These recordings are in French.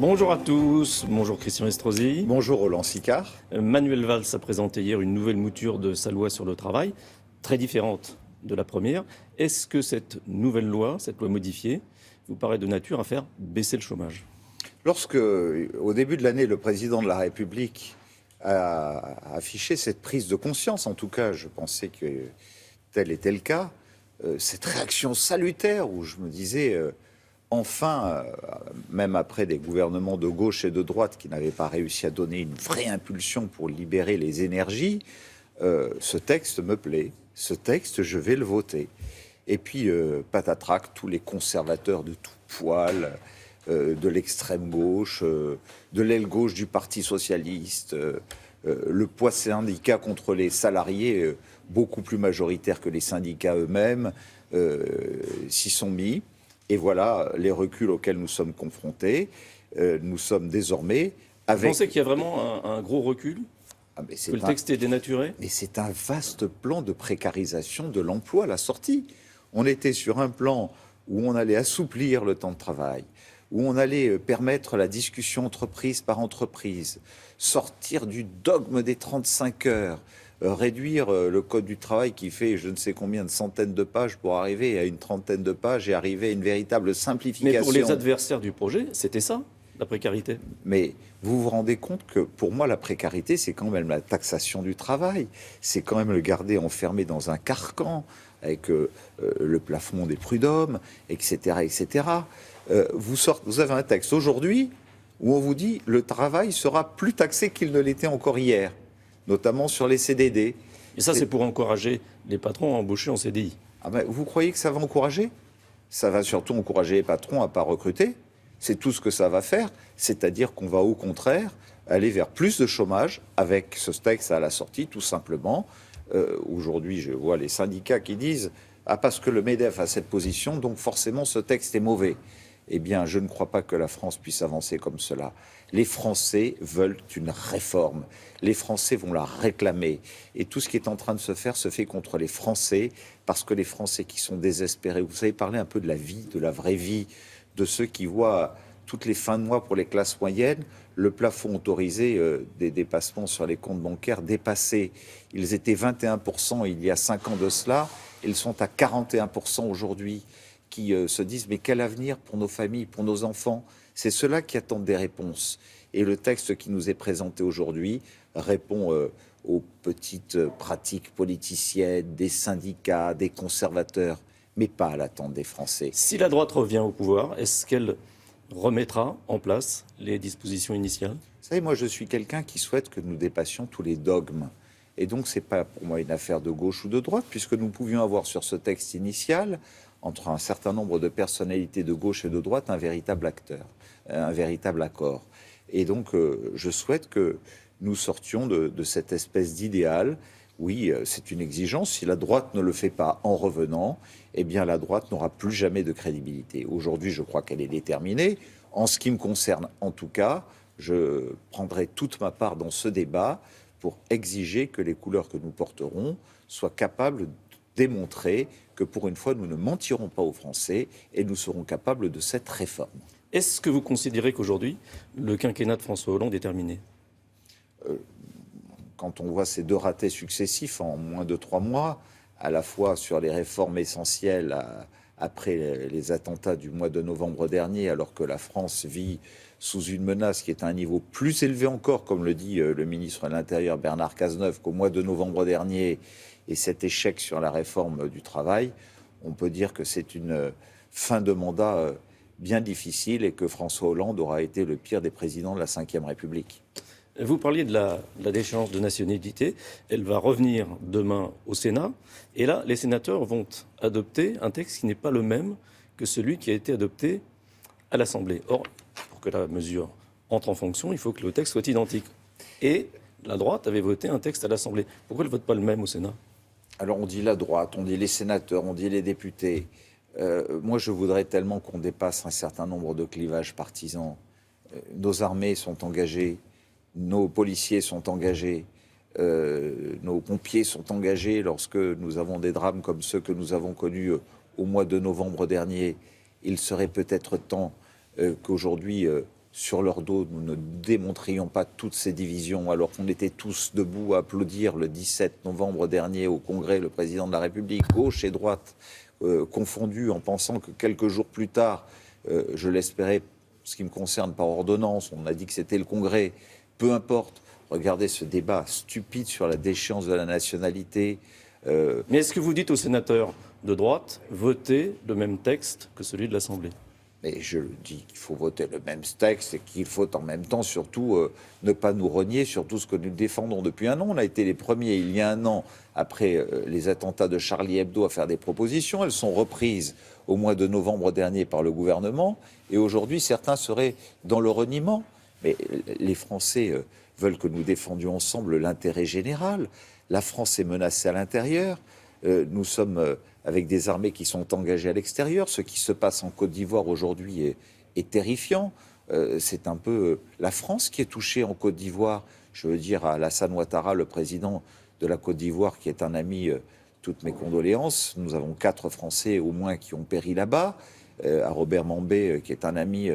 Bonjour à tous, bonjour Christian Estrosi. Bonjour Roland Sicard. Manuel Valls a présenté hier une nouvelle mouture de sa loi sur le travail, très différente de la première. Est-ce que cette nouvelle loi, cette loi modifiée, vous paraît de nature à faire baisser le chômage ? Lorsque, au début de l'année, le président de la République a affiché cette prise de conscience, en tout cas, je pensais que tel était le cas, cette réaction salutaire où je me disais, enfin, même après des gouvernements de gauche et de droite qui n'avaient pas réussi à donner une vraie impulsion pour libérer les énergies, ce texte me plaît, ce texte, je vais le voter. Et puis, patatrac, tous les conservateurs de tout poil, de l'extrême gauche, de l'aile gauche du Parti socialiste, le poids syndicat contre les salariés, beaucoup plus majoritaire que les syndicats eux-mêmes, s'y sont mis. Et voilà les reculs auxquels nous sommes confrontés. Nous sommes désormais avec... Vous pensez qu'il y a vraiment un gros recul ? Que le texte est dénaturé ? Mais c'est un vaste plan de précarisation de l'emploi à la sortie. On était sur un plan où on allait assouplir le temps de travail, où on allait permettre la discussion entreprise par entreprise, sortir du dogme des 35 heures, réduire le code du travail qui fait je ne sais combien de centaines de pages pour arriver à une trentaine de pages et arriver à une véritable simplification. Mais pour les adversaires du projet, c'était ça, la précarité. Mais vous vous rendez compte que pour moi, la précarité, c'est quand même la taxation du travail. C'est quand même le garder enfermé dans un carcan avec le plafond des prud'hommes, etc., etc. Vous avez un texte aujourd'hui où on vous dit le travail sera plus taxé qu'il ne l'était encore hier, notamment sur les CDD. Et ça, c'est pour encourager les patrons à embaucher en CDI. Ah ben, vous croyez que ça va encourager ? Ça va surtout encourager les patrons à ne pas recruter. C'est tout ce que ça va faire. C'est-à-dire qu'on va au contraire aller vers plus de chômage avec ce texte à la sortie, tout simplement. Aujourd'hui, je vois les syndicats qui disent « Ah, parce que le MEDEF a cette position, donc forcément ce texte est mauvais ». Eh bien, je ne crois pas que la France puisse avancer comme cela. Les Français veulent une réforme. Les Français vont la réclamer. Et tout ce qui est en train de se fait contre les Français, parce que les Français qui sont désespérés. Vous savez parler un peu de la vie, de la vraie vie, de ceux qui voient toutes les fins de mois pour les classes moyennes, le plafond autorisé des dépassements sur les comptes bancaires dépassé. Ils étaient 21% il y a 5 ans de cela. Ils sont à 41% aujourd'hui. Qui se disent mais quel avenir pour nos familles, pour nos enfants ? C'est ceux-là qui attendent des réponses. Et le texte qui nous est présenté aujourd'hui répond aux petites pratiques politiciennes, des syndicats, des conservateurs, mais pas à l'attente des Français. Si la droite revient au pouvoir, est-ce qu'elle remettra en place les dispositions initiales ? Vous savez, moi je suis quelqu'un qui souhaite que nous dépassions tous les dogmes. Et donc c'est pas pour moi une affaire de gauche ou de droite, puisque nous pouvions avoir sur ce texte initial entre un certain nombre de personnalités de gauche et de droite, un véritable accord. Et donc, je souhaite que nous sortions de cette espèce d'idéal. Oui, c'est une exigence. Si la droite ne le fait pas en revenant, eh bien, la droite n'aura plus jamais de crédibilité. Aujourd'hui, je crois qu'elle est déterminée. En ce qui me concerne, en tout cas, je prendrai toute ma part dans ce débat pour exiger que les couleurs que nous porterons soient capables de démontrer que pour une fois, nous ne mentirons pas aux Français et nous serons capables de cette réforme. Est-ce que vous considérez qu'aujourd'hui, le quinquennat de François Hollande est terminé ? Quand on voit ces 2 ratés successifs en moins de 3 mois, à la fois sur les réformes essentielles après les attentats du mois de novembre dernier, alors que la France vit sous une menace qui est à un niveau plus élevé encore, comme le dit le ministre de l'Intérieur Bernard Cazeneuve, qu'au mois de novembre dernier, et cet échec sur la réforme du travail, on peut dire que c'est une fin de mandat bien difficile et que François Hollande aura été le pire des présidents de la Ve République. Vous parliez de la déchéance de nationalité. Elle va revenir demain au Sénat. Et là, les sénateurs vont adopter un texte qui n'est pas le même que celui qui a été adopté à l'Assemblée. Or, pour que la mesure entre en fonction, il faut que le texte soit identique. Et la droite avait voté un texte à l'Assemblée. Pourquoi elle ne vote pas le même au Sénat ? Alors on dit la droite, on dit les sénateurs, on dit les députés. Moi je voudrais tellement qu'on dépasse un certain nombre de clivages partisans. Nos armées sont engagées, nos policiers sont engagés, nos pompiers sont engagés lorsque nous avons des drames comme ceux que nous avons connus au mois de novembre dernier. Il serait peut-être temps qu'aujourd'hui sur leur dos, nous ne démontrions pas toutes ces divisions, alors qu'on était tous debout à applaudir le 17 novembre dernier au Congrès le président de la République, gauche et droite, confondus, en pensant que quelques jours plus tard, je l'espérais, ce qui me concerne par ordonnance, on a dit que c'était le Congrès, peu importe. Regardez ce débat stupide sur la déchéance de la nationalité. Mais est-ce que vous dites aux sénateurs de droite, votez le même texte que celui de l'Assemblée? Mais je dis qu'il faut voter le même texte et qu'il faut en même temps surtout ne pas nous renier sur tout ce que nous défendons depuis un an. On a été les premiers, il y a un an, après les attentats de Charlie Hebdo, à faire des propositions. Elles sont reprises au mois de novembre dernier par le gouvernement. Et aujourd'hui, certains seraient dans le reniement. Mais les Français veulent que nous défendions ensemble l'intérêt général. La France est menacée à l'intérieur. Nous sommes avec des armées qui sont engagées à l'extérieur. Ce qui se passe en Côte d'Ivoire aujourd'hui est terrifiant. C'est un peu la France qui est touchée en Côte d'Ivoire. Je veux dire à Alassane Ouattara, le président de la Côte d'Ivoire, qui est un ami, toutes mes condoléances. Nous avons 4 Français au moins qui ont péri là-bas. À Robert Mambé, qui est un ami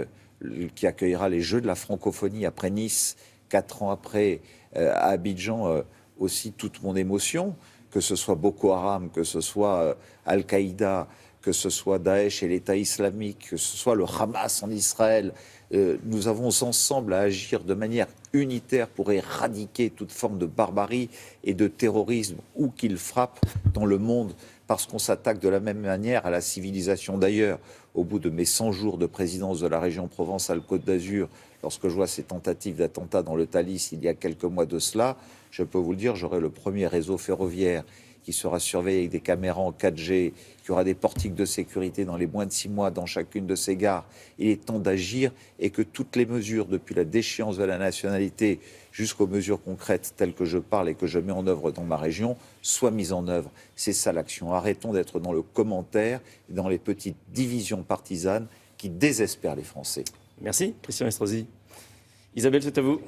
qui accueillera les Jeux de la francophonie après Nice, 4 ans après, à Abidjan, aussi toute mon émotion. Que ce soit Boko Haram, que ce soit Al-Qaïda, que ce soit Daesh et l'État islamique, que ce soit le Hamas en Israël, nous avons ensemble à agir de manière unitaire pour éradiquer toute forme de barbarie et de terrorisme où qu'il frappe dans le monde, parce qu'on s'attaque de la même manière à la civilisation. D'ailleurs, au bout de mes 100 jours de présidence de la région Provence-Alpes-Côte d'Azur, lorsque je vois ces tentatives d'attentat dans le Thalys il y a quelques mois de cela, je peux vous le dire, j'aurai le premier réseau ferroviaire qui sera surveillé avec des caméras en 4G, qui aura des portiques de sécurité dans les moins de 6 mois dans chacune de ces gares. Il est temps d'agir et que toutes les mesures, depuis la déchéance de la nationalité jusqu'aux mesures concrètes telles que je parle et que je mets en œuvre dans ma région, soient mises en œuvre. C'est ça l'action. Arrêtons d'être dans le commentaire et dans les petites divisions partisanes qui désespèrent les Français. Merci, Christian Estrosi. Isabelle, c'est à vous.